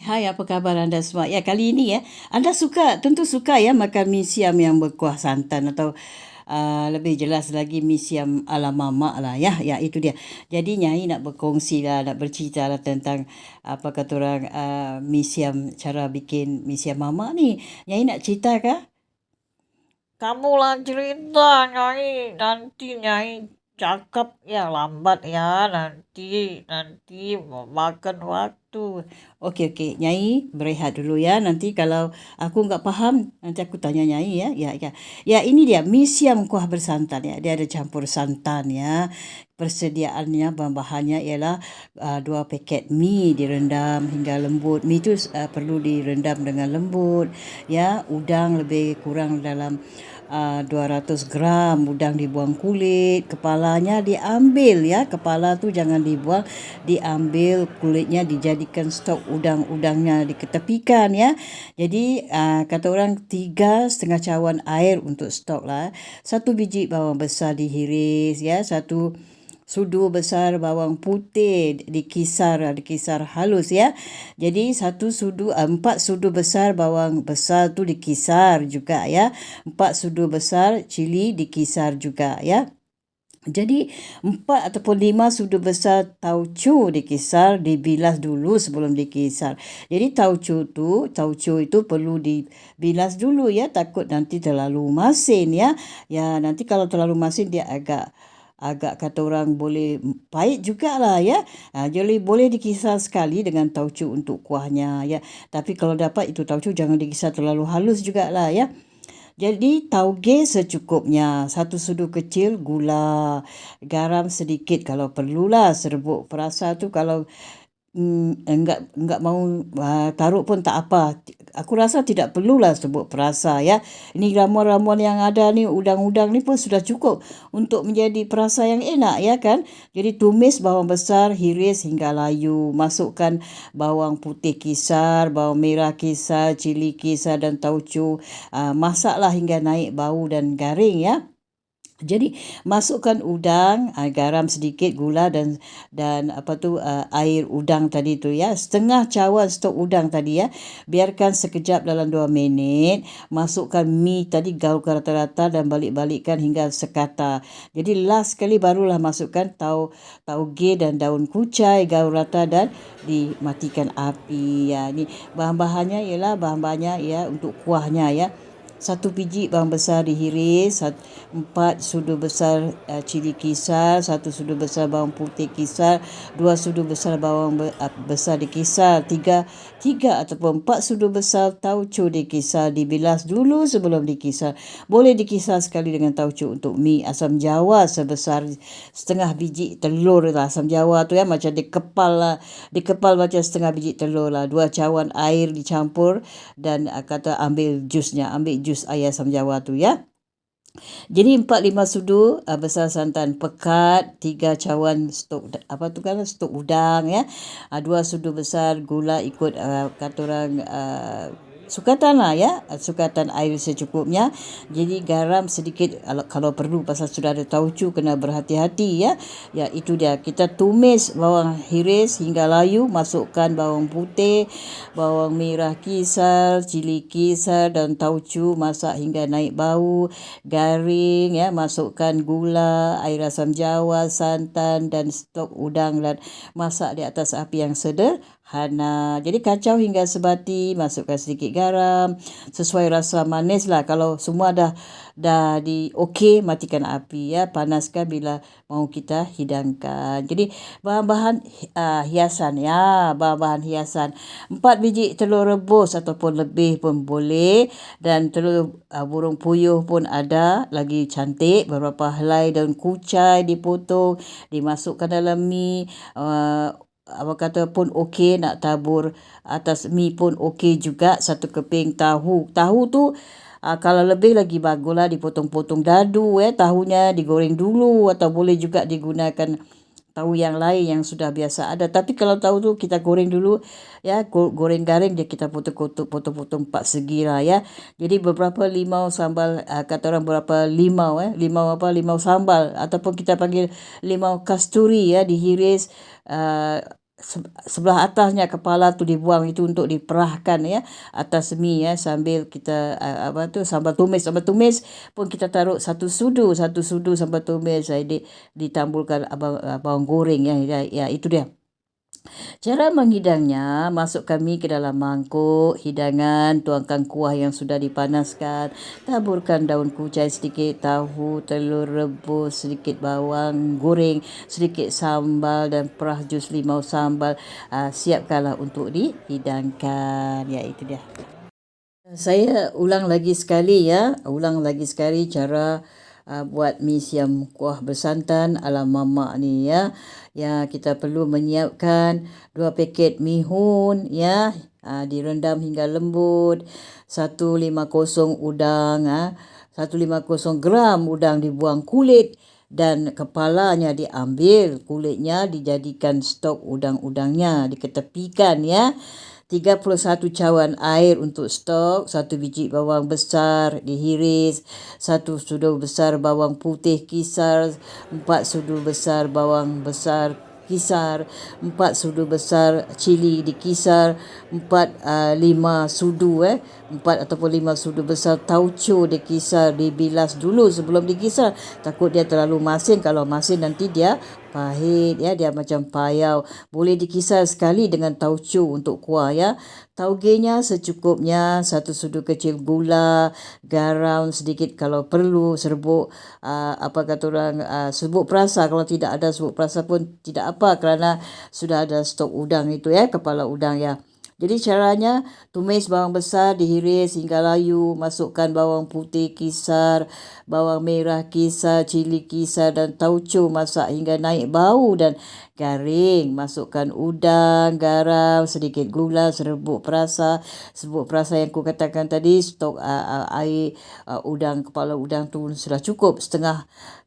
Hai, apa khabar anda semua? Ya, kali ini anda tentu suka makan mi siam yang berkuah santan atau lebih jelas lagi mi siam ala mamak lah ya. Ya, itu dia. Jadi Nyai nak berkongsi lah, nak bercerita lah tentang apa kata orang mi siam, cara bikin mi siam mamak ni. Nyai nak cerita kah? Kamu lah cerita, Nyai. Nanti Nyai cakap ya lambat ya. Nanti mau makan waktu. Okey. Nyai berehat dulu ya. Nanti kalau aku enggak faham, nanti aku tanya Nyai ya. Ya. Ya, ini dia mi siam kuah bersantan ya. Dia ada campur santan ya. Persediaannya, bahan-bahannya ialah 2 paket mi direndam hingga lembut. Mi tu perlu direndam dengan lembut ya. Udang lebih kurang dalam 200 gram. Udang dibuang kulit, kepalanya diambil ya. Kepala tu jangan dibuang, diambil kulitnya, dijadikan stok udang-udangnya diketepikan ya. Jadi kata orang 3,5 cawan air untuk stok lah. 1 biji bawang besar dihiris ya. 1 sudu besar bawang putih dikisar halus ya. Jadi 4 sudu besar bawang besar tu dikisar juga ya. 4 sudu besar cili dikisar juga ya. Jadi 4 ataupun 5 sudu besar tauco dikisar, dibilas dulu sebelum dikisar. Jadi tauco itu perlu dibilas dulu ya, takut nanti terlalu masin ya. Ya, nanti kalau terlalu masin dia agak kata orang boleh pahit jugalah ya. Jadi boleh dikisar sekali dengan tauco untuk kuahnya ya. Tapi kalau dapat itu tauco jangan dikisar terlalu halus jugalah ya. Jadi tauge secukupnya, 1 sudu kecil gula, garam sedikit kalau perlulah, serbuk perasa tu kalau enggak mahu taruh pun tak apa. Aku rasa tidak perlulah sebut perasa ya. Ini ramuan-ramuan yang ada ni, udang-udang ni pun sudah cukup untuk menjadi perasa yang enak ya kan. Jadi tumis bawang besar, hiris hingga layu. Masukkan bawang putih kisar, bawang merah kisar, cili kisar dan tauco. Masaklah hingga naik bau dan garing ya. Jadi masukkan udang, garam sedikit, gula dan air udang tadi tu ya. Setengah cawan stok udang tadi ya. Biarkan sekejap dalam 2 minit. Masukkan mi tadi, gaulkan rata-rata dan balik-balikkan hingga sekata. Jadi last sekali barulah masukkan tauge dan daun kucai, gaul rata dan dimatikan api ya. Ni bahan-bahannya ialah ya untuk kuahnya ya. 1 biji bawang besar dihiris, 4 sudu besar cili kisar, 1 sudu besar bawang putih kisar, 2 sudu besar bawang besar dikisar, 3 ataupun 4 sudu besar tauco dikisar, dibilas dulu sebelum dikisar. Boleh dikisar sekali dengan tauco untuk mi asam jawa sebesar setengah biji telur lah. Asam jawa tu ya macam dikepal macam setengah biji telur lah. 2 cawan air dicampur dan ambil jus air asam jawa tu ya. Jadi 4-5 sudu besar santan pekat, 3 cawan stok stok udang ya. 2 sudu besar gula ikut kata orang sukatan lah ya, sukatan air secukupnya. Jadi garam sedikit kalau perlu pasal sudah ada tauco, kena berhati-hati ya. Ya, itu dia. Kita tumis bawang hiris hingga layu, masukkan bawang putih, bawang merah kisar, cili kisar dan tauco, masak hingga naik bau, garing ya. Masukkan gula, air asam jawa, santan dan stok udang dan masak di atas api yang sederhana. Jadi kacau hingga sebati, masukkan sedikit garam sesuai rasa manis lah. Kalau semua dah okey, matikan api ya, panaskan bila mau kita hidangkan. Jadi bahan-bahan hiasan ya, bahan-bahan hiasan 4 biji telur rebus ataupun lebih pun boleh, dan telur burung puyuh pun ada lagi cantik. Beberapa helai daun kucai dipotong, dimasukkan dalam mi. Pun okey, nak tabur atas mi pun okey juga. 1 keping tahu tu kalau lebih lagi baguslah, dipotong-potong dadu tahunya digoreng dulu, atau boleh juga digunakan tahu yang lain yang sudah biasa ada. Tapi kalau tahu tu kita goreng dulu ya, goreng garing dia, kita potong-potong 4 segi lah ya. Jadi beberapa limau sambal, kata orang berapa limau sambal ataupun kita panggil limau kasturi ya, dihiris sebelah atasnya kepala tu dibuang, itu untuk diperahkan ya atas mi ya, sambil kita sambal tumis pun kita taruh satu sudu sambal tumis, ditambulkan bawang goreng ya itu dia. Cara menghidangnya, masukkan mi ke dalam mangkuk hidangan, tuangkan kuah yang sudah dipanaskan, taburkan daun kucai sedikit, tahu, telur rebus, sedikit bawang goreng, sedikit sambal dan perah jus limau sambal. Siapkanlah untuk dihidangkan. Ya, itu dia. Saya ulang lagi sekali cara buat mi siam kuah bersantan ala mamak ni ya. Ya, kita perlu menyiapkan 2 paket mihun ya, direndam hingga lembut. 150 udang, 150 gram udang dibuang kulit dan kepalanya diambil, kulitnya dijadikan stok udang-udangnya, diketepikan ya. 31 cawan air untuk stok, 1 biji bawang besar dihiris, 1 sudu besar bawang putih kisar, 4 sudu besar bawang besar kisar, 4 sudu besar cili dikisar, 4 ataupun 5 sudu besar tauco dikisar, dibilas dulu sebelum dikisar. Takut dia terlalu masin, kalau masin nanti dia pahit ya, dia macam payau. Boleh dikisar sekali dengan tauco untuk kuah ya. Taugenya secukupnya, 1 sudu kecil gula, garam sedikit kalau perlu, serbuk serbuk perasa. Kalau tidak ada serbuk perasa pun tidak apa, kerana sudah ada stok udang itu ya, kepala udang ya. Jadi caranya, tumis bawang besar dihiris hingga layu, masukkan bawang putih kisar, bawang merah kisar, cili kisar dan tauco, masak hingga naik bau dan garing. Masukkan udang, garam, sedikit gula, serbuk perasa yang ku katakan tadi, stok air udang, kepala udang tu sudah cukup.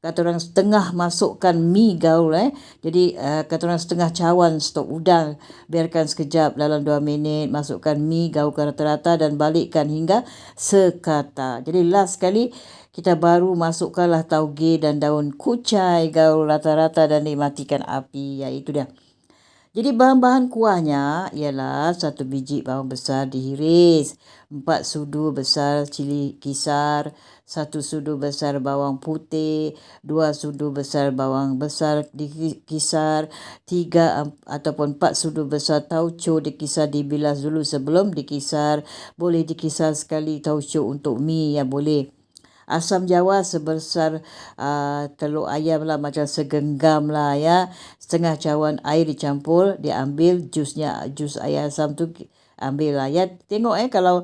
Kata orang setengah masukkan mi gaul Jadi kata orang setengah cawan stok udang, biarkan sekejap dalam 2 minit, masukkan mi, gaulkan rata-rata dan balikkan hingga sekata. Jadi last sekali kita baru masukkanlah tauge dan daun kucai, gaul rata-rata dan dimatikan api. Ya, itu dia. Jadi bahan-bahan kuahnya ialah 1 biji bawang besar dihiris, 4 sudu besar cili kisar, 1 sudu besar bawang putih, 2 sudu besar bawang besar dikisar, 3 ataupun 4 sudu besar tauco dikisar, dibilas dulu sebelum dikisar. Boleh dikisar sekali tauco untuk mi ya, boleh. Asam jawa sebesar telur ayam lah, macam segenggam lah ya. Setengah cawan air dicampur, diambil jus air asam tu ambil lah ya. Tengok kalau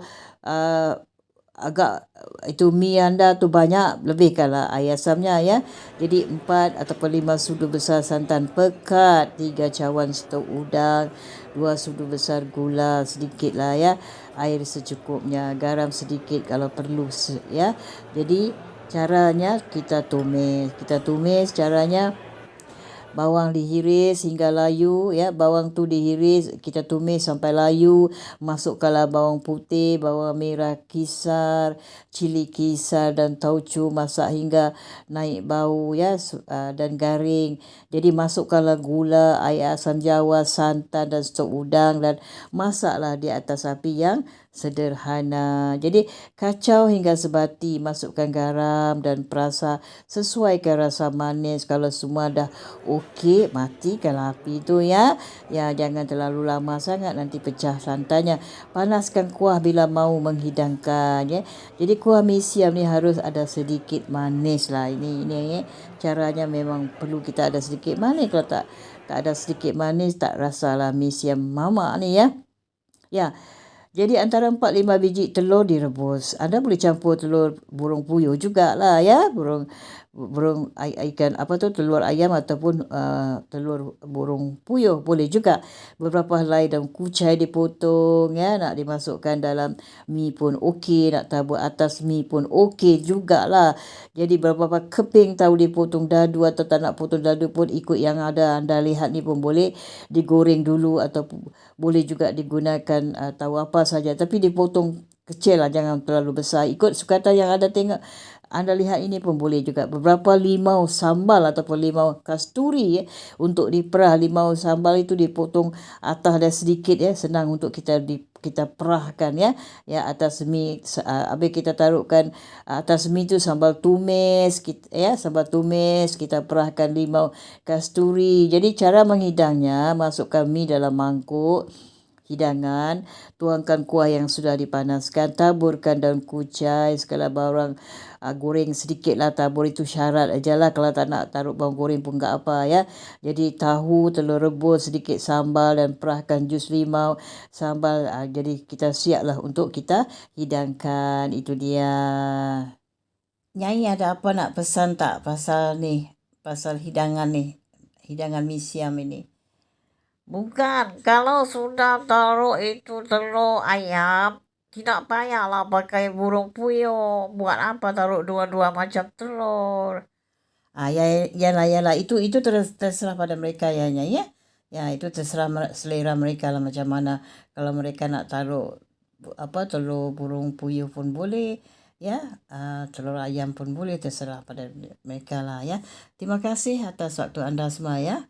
agak itu mi anda tu banyak, lebihkanlah air asamnya ya. Jadi 4 ataupun 5 sudu besar santan pekat, 3 cawan stok udang, 2 sudu besar gula sedikit lah ya, air secukupnya, garam sedikit kalau perlu ya. Jadi caranya kita tumis caranya, bawang dihiris hingga layu ya, bawang tu dihiris, kita tumis sampai layu. Masukkanlah bawang putih, bawang merah kisar, cili kisar dan tauco, masak hingga naik bau ya dan garing. Jadi masukkanlah gula, air asam jawa, santan dan stok udang dan masaklah di atas api yang sederhana. Jadi kacau hingga sebati, masukkan garam dan perasa, sesuaikan rasa manis. Kalau semua dah okey, matikan api tu ya. Ya, jangan terlalu lama sangat, nanti pecah santannya. Panaskan kuah bila mau menghidangkan ya. Jadi kuah mi siam ni harus ada sedikit manis lah. Ini caranya memang perlu kita ada sedikit manis. Kalau tak ada sedikit manis, tak rasalah mi siam mamak ni ya. Ya. Jadi antara 4-5 biji telur direbus. Anda boleh campur telur burung puyuh jugalah ya. Burung ikan telur ayam ataupun telur burung puyuh boleh juga. Beberapa helai daun kucai dipotong ya, nak dimasukkan dalam mi pun okey, nak tabur atas mi pun okey jugalah. Jadi beberapa keping tahu dipotong dadu, atau tak nak potong dadu pun ikut yang ada anda lihat ni pun boleh digoreng dulu, atau boleh juga digunakan tahu apa saja, tapi dipotong kecil lah, jangan terlalu besar, ikut sukatan yang ada tengok Anda lihat ini pun boleh juga. Beberapa limau sambal ataupun limau kasturi ya, untuk diperah. Limau sambal itu dipotong atas dan sedikit ya, senang untuk kita perahkan ya. Ya, atas mi habis kita taruhkan atas mi itu sambal tumis sambal tumis, kita perahkan limau kasturi. Jadi cara menghidangnya, masukkan mi dalam mangkuk hidangan, tuangkan kuah yang sudah dipanaskan, taburkan daun kucai, segala barang goreng sedikitlah, tabur itu syarat ajalah, kalau tak nak taruh bawang goreng pun enggak apa ya. Jadi tahu, telur rebus, sedikit sambal dan perahkan jus limau sambal. Jadi kita siaplah untuk kita hidangkan. Itu dia. Nyai ada apa nak pesan tak pasal hidangan hidangan mi siam ini? Bukan, kalau sudah taruh itu telur ayam, tidak payahlah pakai burung puyuh. Buat apa taruh dua-dua macam telur? Yalah. Itu terserah pada mereka ya, Nyai ya. Ya, itu terserah selera mereka lah macam mana. Kalau mereka nak taruh telur burung puyuh pun boleh ya, telur ayam pun boleh, terserah pada mereka lah ya. Terima kasih atas waktu anda semua ya.